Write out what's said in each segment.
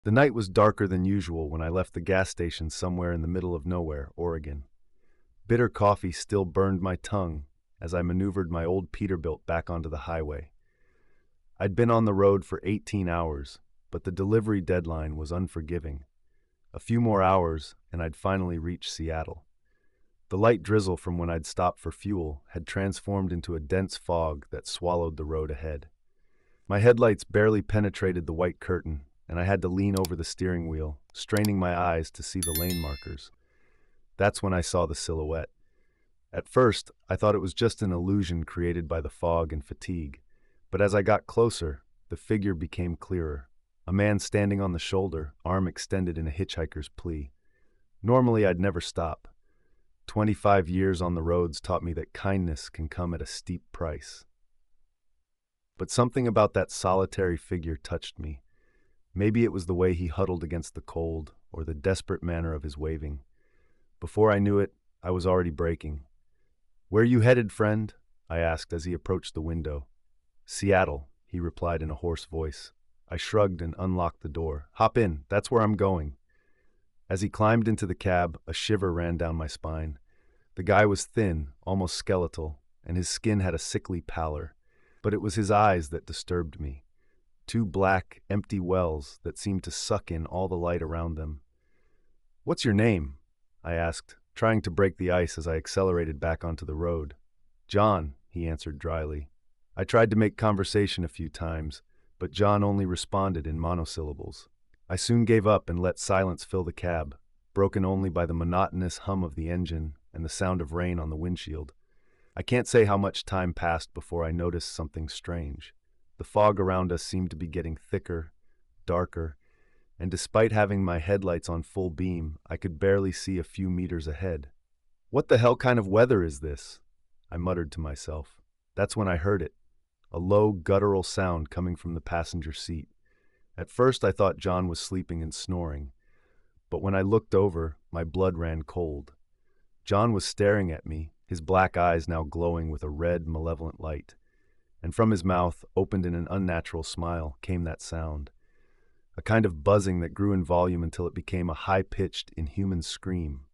The night was darker than usual when I left the gas station somewhere in the middle of nowhere, Oregon. Bitter coffee still burned my tongue as I maneuvered my old Peterbilt back onto the highway. I'd been on the road for 18 hours, but the delivery deadline was unforgiving. A few more hours, and I'd finally reach Seattle. The light drizzle from when I'd stopped for fuel had transformed into a dense fog that swallowed the road ahead. My headlights barely penetrated the white curtain, and I had to lean over the steering wheel, straining my eyes to see the lane markers. That's when I saw the silhouette. At first, I thought it was just an illusion created by the fog and fatigue, but as I got closer, the figure became clearer. A man standing on the shoulder, arm extended in a hitchhiker's plea. Normally, I'd never stop. 25 years on the roads taught me that kindness can come at a steep price. But something about that solitary figure touched me. Maybe it was the way he huddled against the cold, or the desperate manner of his waving. Before I knew it, I was already braking. "Where you headed, friend?" I asked as he approached the window. "Seattle," he replied in a hoarse voice. I shrugged and unlocked the door. "Hop in, that's where I'm going." As he climbed into the cab, a shiver ran down my spine. The guy was thin, almost skeletal, and his skin had a sickly pallor. But it was his eyes that disturbed me. Two black, empty wells that seemed to suck in all the light around them. "What's your name?" I asked, trying to break the ice as I accelerated back onto the road. "John," he answered dryly. I tried to make conversation a few times, but John only responded in monosyllables. I soon gave up and let silence fill the cab, broken only by the monotonous hum of the engine and the sound of rain on the windshield. I can't say how much time passed before I noticed something strange. The fog around us seemed to be getting thicker, darker, and despite having my headlights on full beam, I could barely see a few meters ahead. "What the hell kind of weather is this?" I muttered to myself. That's when I heard it, a low, guttural sound coming from the passenger seat. At first I thought John was sleeping and snoring, but when I looked over, my blood ran cold. John was staring at me, his black eyes now glowing with a red, malevolent light. And from his mouth, opened in an unnatural smile, came that sound. A kind of buzzing that grew in volume until it became a high-pitched, inhuman scream.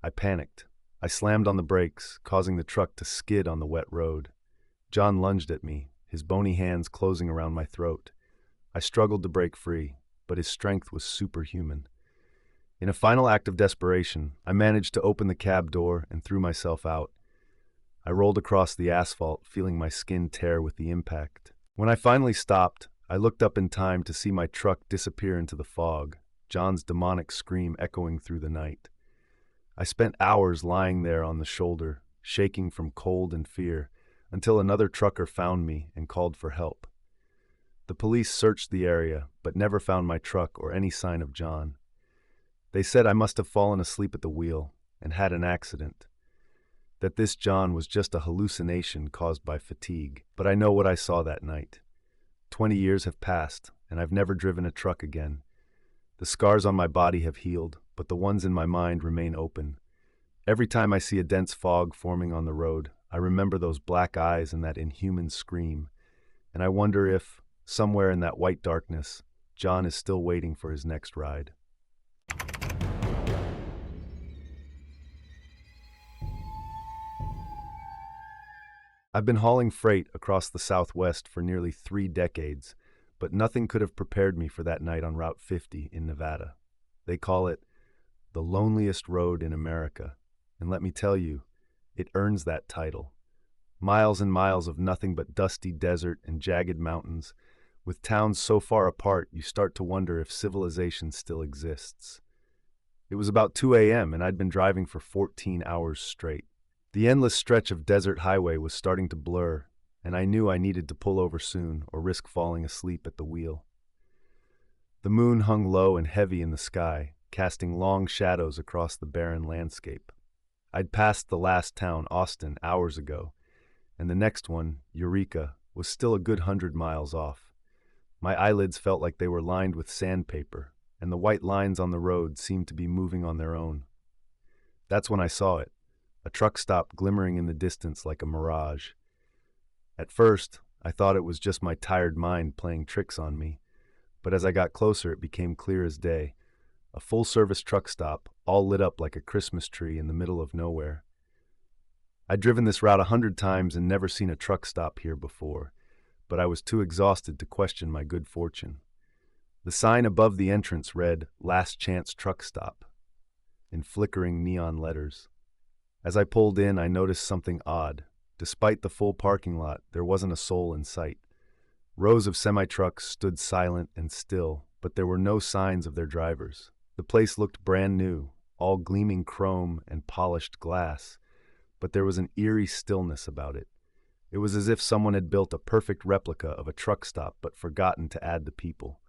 I panicked. I slammed on the brakes, causing the truck to skid on the wet road. John lunged at me, his bony hands closing around my throat. I struggled to break free, but his strength was superhuman. In a final act of desperation, I managed to open the cab door and threw myself out. I rolled across the asphalt, feeling my skin tear with the impact. When I finally stopped, I looked up in time to see my truck disappear into the fog, John's demonic scream echoing through the night. I spent hours lying there on the shoulder, shaking from cold and fear, until another trucker found me and called for help. The police searched the area, but never found my truck or any sign of John. They said I must have fallen asleep at the wheel and had an accident, that this John was just a hallucination caused by fatigue. But I know what I saw that night. 20 years have passed, and I've never driven a truck again. The scars on my body have healed, but the ones in my mind remain open. Every time I see a dense fog forming on the road, I remember those black eyes and that inhuman scream, and I wonder if, somewhere in that white darkness, John is still waiting for his next ride. I've been hauling freight across the Southwest for nearly 3 decades, but nothing could have prepared me for that night on Route 50 in Nevada. They call it the loneliest road in America, and let me tell you, it earns that title. Miles and miles of nothing but dusty desert and jagged mountains, with towns so far apart you start to wonder if civilization still exists. It was about 2 a.m. and I'd been driving for 14 hours straight. The endless stretch of desert highway was starting to blur, and I knew I needed to pull over soon or risk falling asleep at the wheel. The moon hung low and heavy in the sky, casting long shadows across the barren landscape. I'd passed the last town, Austin, hours ago, and the next one, Eureka, was still a good 100 miles off. My eyelids felt like they were lined with sandpaper, and the white lines on the road seemed to be moving on their own. That's when I saw it. A truck stop glimmering in the distance like a mirage. At first, I thought it was just my tired mind playing tricks on me, but as I got closer, it became clear as day. A full-service truck stop, all lit up like a Christmas tree in the middle of nowhere. I'd driven this route 100 times and never seen a truck stop here before, but I was too exhausted to question my good fortune. The sign above the entrance read, "Last Chance Truck Stop," in flickering neon letters. As I pulled in, I noticed something odd. Despite the full parking lot, there wasn't a soul in sight. Rows of semi-trucks stood silent and still, but there were no signs of their drivers. The place looked brand new, all gleaming chrome and polished glass, but there was an eerie stillness about it. It was as if someone had built a perfect replica of a truck stop but forgotten to add the people.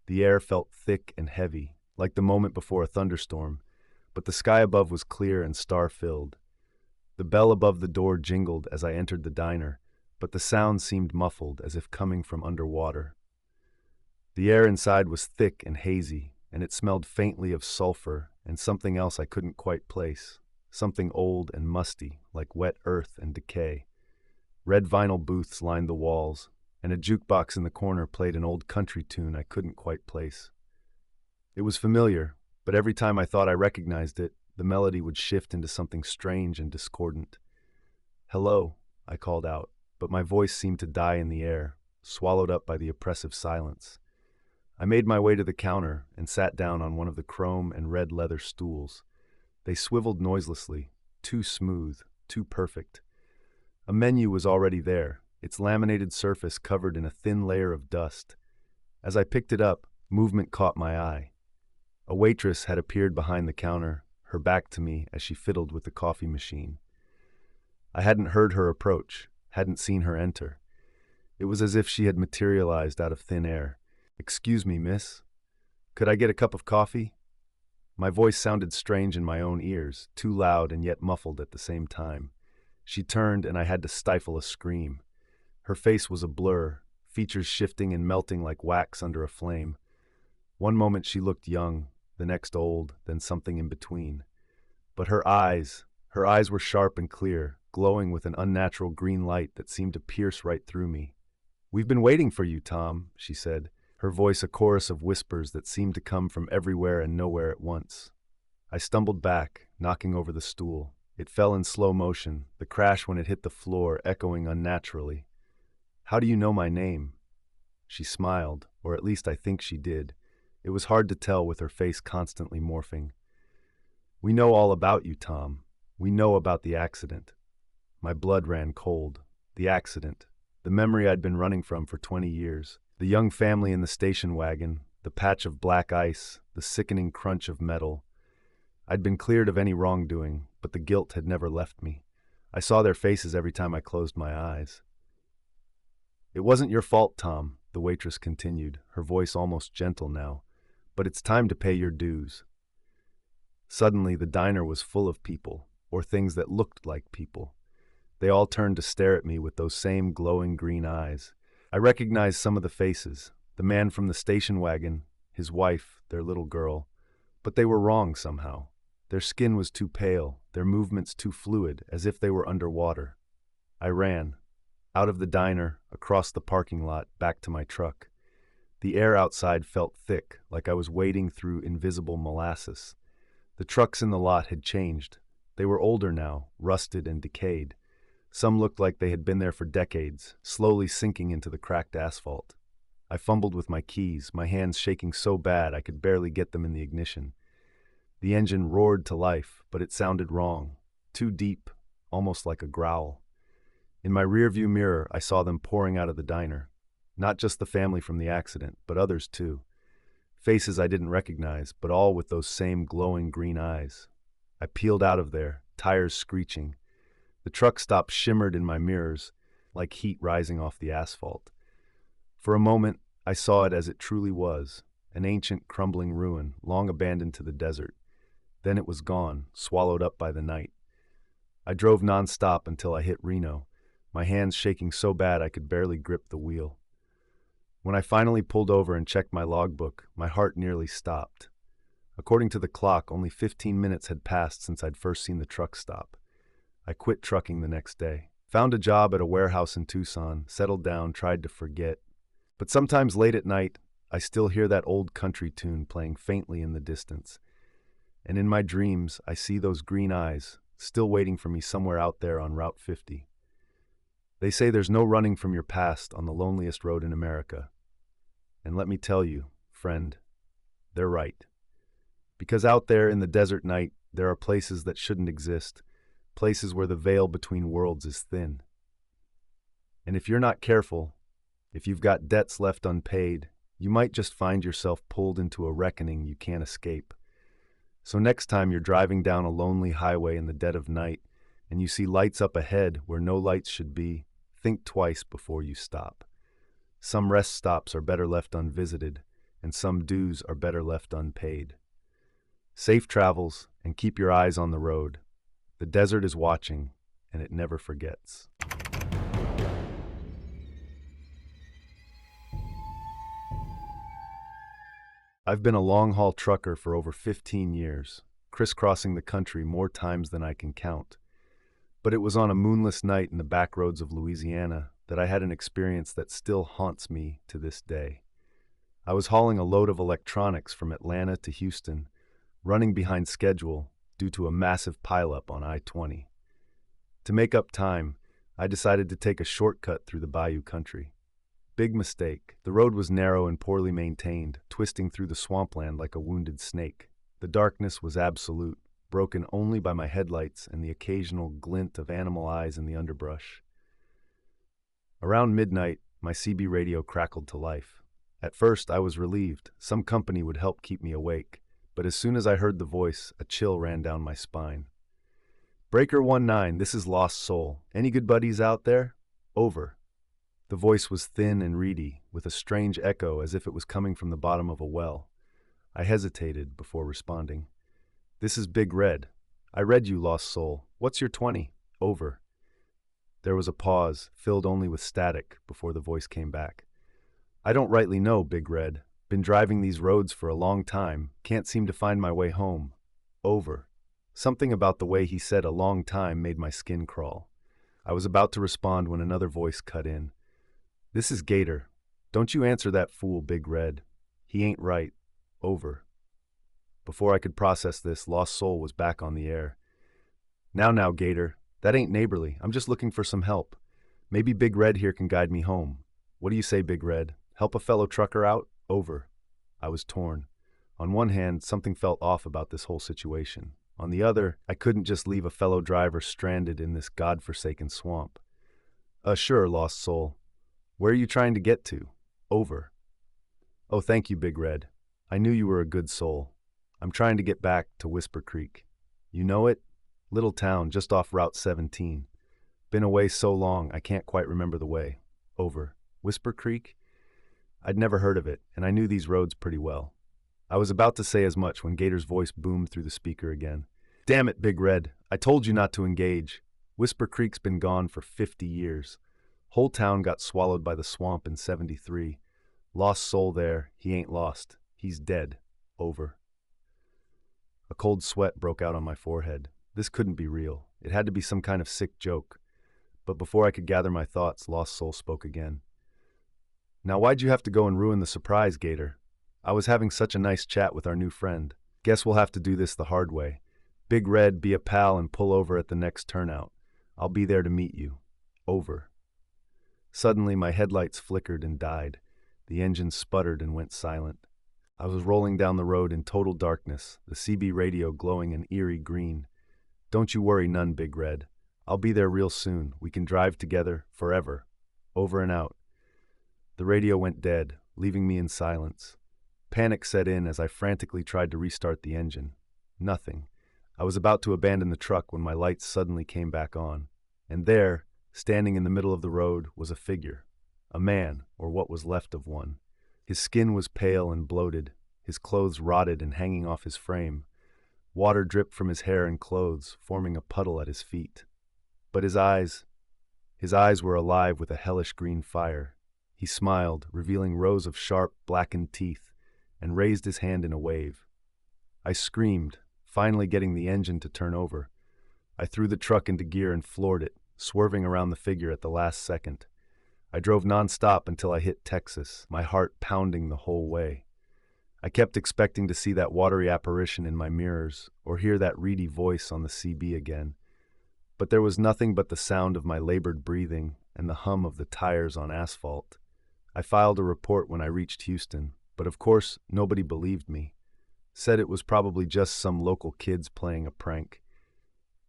The air felt thick and heavy, like the moment before a thunderstorm, but the sky above was clear and star-filled. The bell above the door jingled as I entered the diner, but the sound seemed muffled, as if coming from underwater. The air inside was thick and hazy, and it smelled faintly of sulfur and something else I couldn't quite place, something old and musty, like wet earth and decay. Red vinyl booths lined the walls, and a jukebox in the corner played an old country tune I couldn't quite place. It was familiar, but every time I thought I recognized it, the melody would shift into something strange and discordant. "Hello," I called out, but my voice seemed to die in the air, swallowed up by the oppressive silence. I made my way to the counter and sat down on one of the chrome and red leather stools. They swiveled noiselessly, too smooth, too perfect. A menu was already there, its laminated surface covered in a thin layer of dust. As I picked it up, movement caught my eye. A waitress had appeared behind the counter, her back to me as she fiddled with the coffee machine. I hadn't heard her approach, hadn't seen her enter. It was as if she had materialized out of thin air. "Excuse me, miss. Could I get a cup of coffee?" My voice sounded strange in my own ears, too loud and yet muffled at the same time. She turned and I had to stifle a scream. Her face was a blur, features shifting and melting like wax under a flame. One moment she looked young, the next old, then something in between. But her eyes were sharp and clear, glowing with an unnatural green light that seemed to pierce right through me. "We've been waiting for you, Tom," she said, her voice a chorus of whispers that seemed to come from everywhere and nowhere at once. I stumbled back, knocking over the stool. It fell in slow motion, the crash when it hit the floor echoing unnaturally. "How do you know my name?" She smiled, or at least I think she did. It was hard to tell with her face constantly morphing. "We know all about you, Tom. We know about the accident." My blood ran cold. The accident. The memory I'd been running from for 20 years. The young family in the station wagon, the patch of black ice, the sickening crunch of metal. I'd been cleared of any wrongdoing, but the guilt had never left me. I saw their faces every time I closed my eyes. "It wasn't your fault, Tom," the waitress continued, her voice almost gentle now, "but it's time to pay your dues." Suddenly, the diner was full of people, or things that looked like people. They all turned to stare at me with those same glowing green eyes. I recognized some of the faces, the man from the station wagon, his wife, their little girl, but they were wrong somehow. Their skin was too pale, their movements too fluid, as if they were underwater. I ran, out of the diner, across the parking lot, back to my truck. The air outside felt thick, like I was wading through invisible molasses. The trucks in the lot had changed. They were older now, rusted and decayed. Some looked like they had been there for decades, slowly sinking into the cracked asphalt. I fumbled with my keys, my hands shaking so bad I could barely get them in the ignition. The engine roared to life, but it sounded wrong, too deep, almost like a growl. In my rearview mirror, I saw them pouring out of the diner. Not just the family from the accident, but others too. Faces I didn't recognize, but all with those same glowing green eyes. I peeled out of there, tires screeching. The truck stop shimmered in my mirrors, like heat rising off the asphalt. For a moment, I saw it as it truly was, an ancient, crumbling ruin, long abandoned to the desert. Then it was gone, swallowed up by the night. I drove non-stop until I hit Reno, my hands shaking so bad I could barely grip the wheel. When I finally pulled over and checked my logbook, my heart nearly stopped. According to the clock, only 15 minutes had passed since I'd first seen the truck stop. I quit trucking the next day. Found a job at a warehouse in Tucson, settled down, tried to forget. But sometimes late at night, I still hear that old country tune playing faintly in the distance. And in my dreams, I see those green eyes, still waiting for me somewhere out there on Route 50. They say there's no running from your past on the loneliest road in America. And let me tell you, friend, they're right. Because out there in the desert night, there are places that shouldn't exist, places where the veil between worlds is thin. And if you're not careful, if you've got debts left unpaid, you might just find yourself pulled into a reckoning you can't escape. So next time you're driving down a lonely highway in the dead of night and you see lights up ahead where no lights should be, think twice before you stop. Some rest stops are better left unvisited, and some dues are better left unpaid. Safe travels, and keep your eyes on the road. The desert is watching, and it never forgets. I've been a long-haul trucker for over 15 years, crisscrossing the country more times than I can count. But it was on a moonless night in the back roads of Louisiana that I had an experience that still haunts me to this day. I was hauling a load of electronics from Atlanta to Houston, running behind schedule due to a massive pileup on I-20. To make up time, I decided to take a shortcut through the bayou country. Big mistake. The road was narrow and poorly maintained, twisting through the swampland like a wounded snake. The darkness was absolute, broken only by my headlights and the occasional glint of animal eyes in the underbrush. Around midnight, my CB radio crackled to life. At first, I was relieved. Some company would help keep me awake. But as soon as I heard the voice, a chill ran down my spine. Breaker 19, this is Lost Soul. Any good buddies out there? Over. The voice was thin and reedy, with a strange echo as if it was coming from the bottom of a well. I hesitated before responding. This is Big Red. I read you, Lost Soul. What's your 20? Over. There was a pause, filled only with static, before the voice came back. I don't rightly know, Big Red. Been driving these roads for a long time. Can't seem to find my way home. Over. Something about the way he said a long time made my skin crawl. I was about to respond when another voice cut in. This is Gator. Don't you answer that fool, Big Red. He ain't right. Over. Before I could process this, Lost Soul was back on the air. Now, Gator. That ain't neighborly. I'm just looking for some help. Maybe Big Red here can guide me home. What do you say, Big Red? Help a fellow trucker out? Over. I was torn. On one hand, something felt off about this whole situation. On the other, I couldn't just leave a fellow driver stranded in this godforsaken swamp. Sure, Lost Soul. Where are you trying to get to? Over. Oh, thank you, Big Red. I knew you were a good soul. I'm trying to get back to Whisper Creek. You know it? Little town just off Route 17. Been away so long, I can't quite remember the way. Over. Whisper Creek? I'd never heard of it, and I knew these roads pretty well. I was about to say as much when Gator's voice boomed through the speaker again. Damn it, Big Red. I told you not to engage. Whisper Creek's been gone for 50 years. Whole town got swallowed by the swamp in 73. Lost soul there. He ain't lost. He's dead. Over. A cold sweat broke out on my forehead. This couldn't be real. It had to be some kind of sick joke. But before I could gather my thoughts, Lost Soul spoke again. Now, why'd you have to go and ruin the surprise, Gator? I was having such a nice chat with our new friend. Guess we'll have to do this the hard way. Big Red, be a pal and pull over at the next turnout. I'll be there to meet you. Over. Suddenly, my headlights flickered and died. The engine sputtered and went silent. I was rolling down the road in total darkness, the CB radio glowing an eerie green. Don't you worry none, Big Red. I'll be there real soon. We can drive together, forever. Over and out. The radio went dead, leaving me in silence. Panic set in as I frantically tried to restart the engine. Nothing. I was about to abandon the truck when my lights suddenly came back on. And there, standing in the middle of the road, was a figure. A man, or what was left of one. His skin was pale and bloated, his clothes rotted and hanging off his frame. Water dripped from his hair and clothes, forming a puddle at his feet. But his eyes were alive with a hellish green fire. He smiled, revealing rows of sharp, blackened teeth, and raised his hand in a wave. I screamed, finally getting the engine to turn over. I threw the truck into gear and floored it, swerving around the figure at the last second. I drove nonstop until I hit Texas, my heart pounding the whole way. I kept expecting to see that watery apparition in my mirrors or hear that reedy voice on the CB again. But there was nothing but the sound of my labored breathing and the hum of the tires on asphalt. I filed a report when I reached Houston, but of course nobody believed me. Said it was probably just some local kids playing a prank.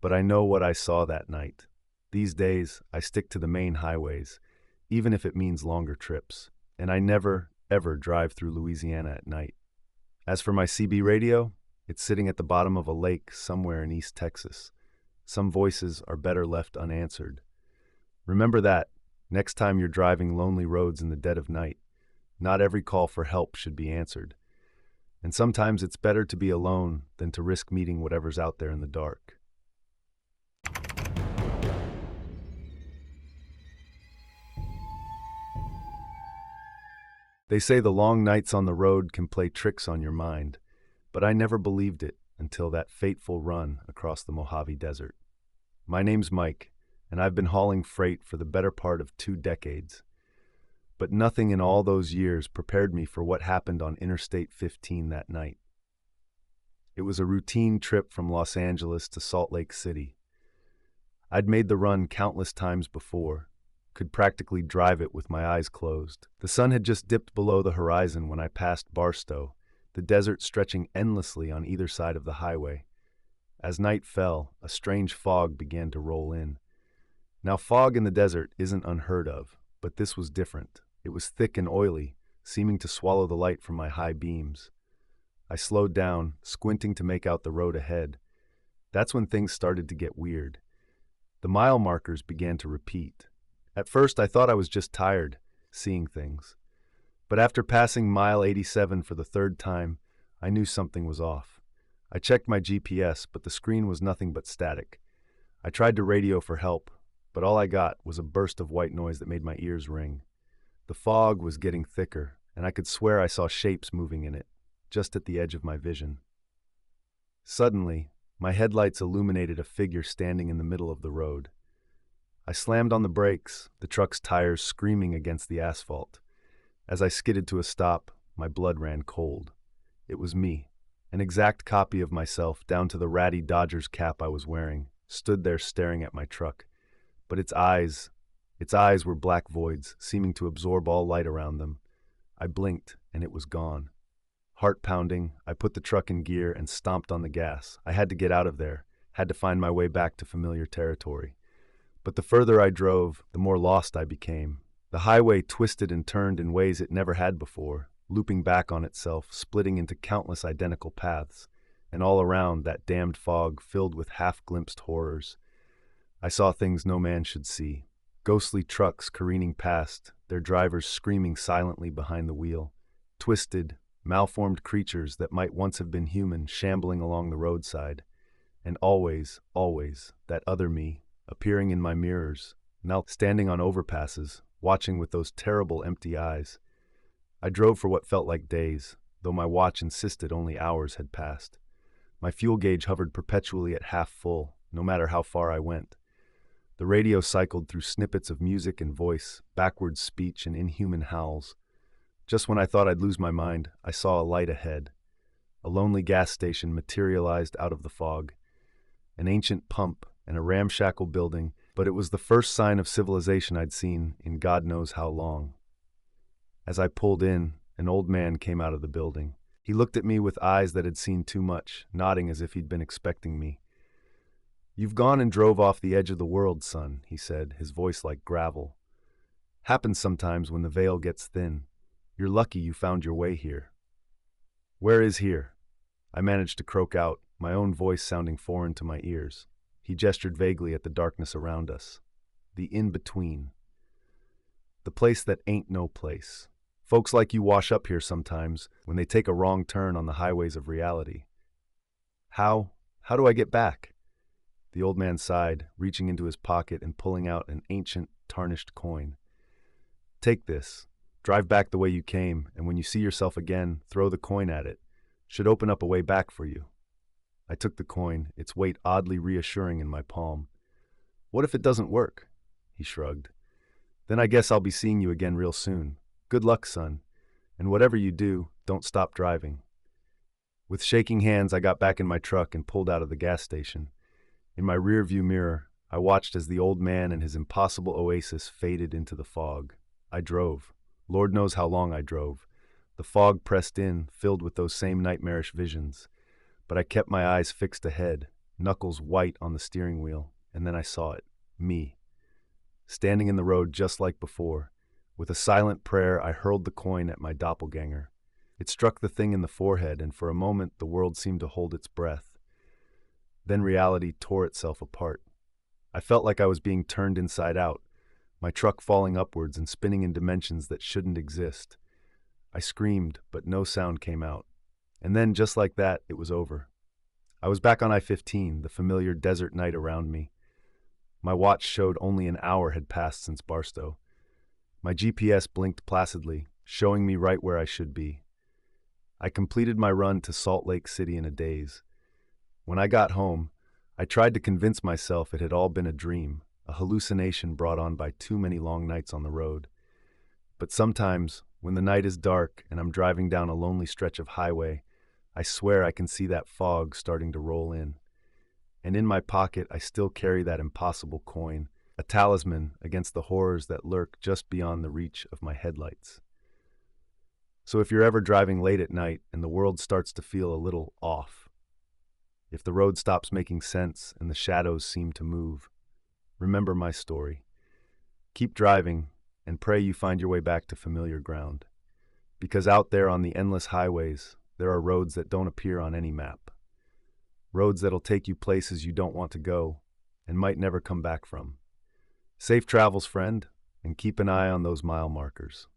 But I know what I saw that night. These days, I stick to the main highways, even if it means longer trips, and I never, ever drive through Louisiana at night. As for my CB radio, it's sitting at the bottom of a lake somewhere in East Texas. Some voices are better left unanswered. Remember that, next time you're driving lonely roads in the dead of night. Not every call for help should be answered. And sometimes it's better to be alone than to risk meeting whatever's out there in the dark. They say the long nights on the road can play tricks on your mind, but I never believed it until that fateful run across the Mojave Desert. My name's Mike, and I've been hauling freight for the better part of 2 decades. But nothing in all those years prepared me for what happened on Interstate 15 that night. It was a routine trip from Los Angeles to Salt Lake City. I'd made the run countless times before, could practically drive it with my eyes closed. The sun had just dipped below the horizon when I passed Barstow, the desert stretching endlessly on either side of the highway. As night fell, a strange fog began to roll in. Now, fog in the desert isn't unheard of, but this was different. It was thick and oily, seeming to swallow the light from my high beams. I slowed down, squinting to make out the road ahead. That's when things started to get weird. The mile markers began to repeat. At first, I thought I was just tired, seeing things. But after passing mile 87 for the 3rd time, I knew something was off. I checked my GPS, but the screen was nothing but static. I tried to radio for help, but all I got was a burst of white noise that made my ears ring. The fog was getting thicker, and I could swear I saw shapes moving in it, just at the edge of my vision. Suddenly, my headlights illuminated a figure standing in the middle of the road. I slammed on the brakes, the truck's tires screaming against the asphalt. As I skidded to a stop, my blood ran cold. It was me, an exact copy of myself down to the ratty Dodgers cap I was wearing, stood there staring at my truck. But its eyes were black voids, seeming to absorb all light around them. I blinked, and it was gone. Heart pounding, I put the truck in gear and stomped on the gas. I had to get out of there, had to find my way back to familiar territory. But the further I drove, the more lost I became. The highway twisted and turned in ways it never had before, looping back on itself, splitting into countless identical paths, and all around that damned fog filled with half-glimpsed horrors. I saw things no man should see. Ghostly trucks careening past, their drivers screaming silently behind the wheel. Twisted, malformed creatures that might once have been human shambling along the roadside. And always, that other me, appearing in my mirrors, now standing on overpasses, watching with those terrible empty eyes. I drove for what felt like days, though my watch insisted only hours had passed. My fuel gauge hovered perpetually at half full, no matter how far I went. The radio cycled through snippets of music and voice, backwards speech and inhuman howls. Just when I thought I'd lose my mind, I saw a light ahead. A lonely gas station materialized out of the fog. An ancient pump and a ramshackle building, but it was the first sign of civilization I'd seen in God knows how long. As I pulled in, an old man came out of the building. He looked at me with eyes that had seen too much, nodding as if he'd been expecting me. "You've gone and drove off the edge of the world, son," he said, his voice like gravel. "Happens sometimes when the veil gets thin. You're lucky you found your way here." "Where is here?" I managed to croak out, my own voice sounding foreign to my ears. He gestured vaguely at the darkness around us. The in-between. The place that ain't no place. Folks like you wash up here sometimes when they take a wrong turn on the highways of reality. How do I get back?" The old man sighed, reaching into his pocket and pulling out an ancient, tarnished coin. "Take this. Drive back the way you came, and when you see yourself again, throw the coin at it. Should open up a way back for you." I took the coin, its weight oddly reassuring in my palm. "What if it doesn't work?" He shrugged. Then I guess I'll be seeing you again real soon. Good luck, son. And whatever you do, don't stop driving. With shaking hands, I got back in my truck and pulled out of the gas station. In my rearview mirror, I watched as the old man and his impossible oasis faded into the fog. I drove. Lord knows how long I drove. The fog pressed in, filled with those same nightmarish visions. But I kept my eyes fixed ahead, knuckles white on the steering wheel, and then I saw it. Me. Standing in the road just like before. With a silent prayer, I hurled the coin at my doppelganger. It struck the thing in the forehead, and for a moment the world seemed to hold its breath. Then reality tore itself apart. I felt like I was being turned inside out, my truck falling upwards and spinning in dimensions that shouldn't exist. I screamed, but no sound came out. And then, just like that, it was over. I was back on I-15, the familiar desert night around me. My watch showed only an hour had passed since Barstow. My GPS blinked placidly, showing me right where I should be. I completed my run to Salt Lake City in a daze. When I got home, I tried to convince myself it had all been a dream, a hallucination brought on by too many long nights on the road. But sometimes, when the night is dark and I'm driving down a lonely stretch of highway, I swear I can see that fog starting to roll in. And in my pocket, I still carry that impossible coin, a talisman against the horrors that lurk just beyond the reach of my headlights. So if you're ever driving late at night and the world starts to feel a little off, if the road stops making sense and the shadows seem to move, remember my story. Keep driving and pray you find your way back to familiar ground. Because out there on the endless highways, there are roads that don't appear on any map. Roads that'll take you places you don't want to go and might never come back from. Safe travels, friend, and keep an eye on those mile markers.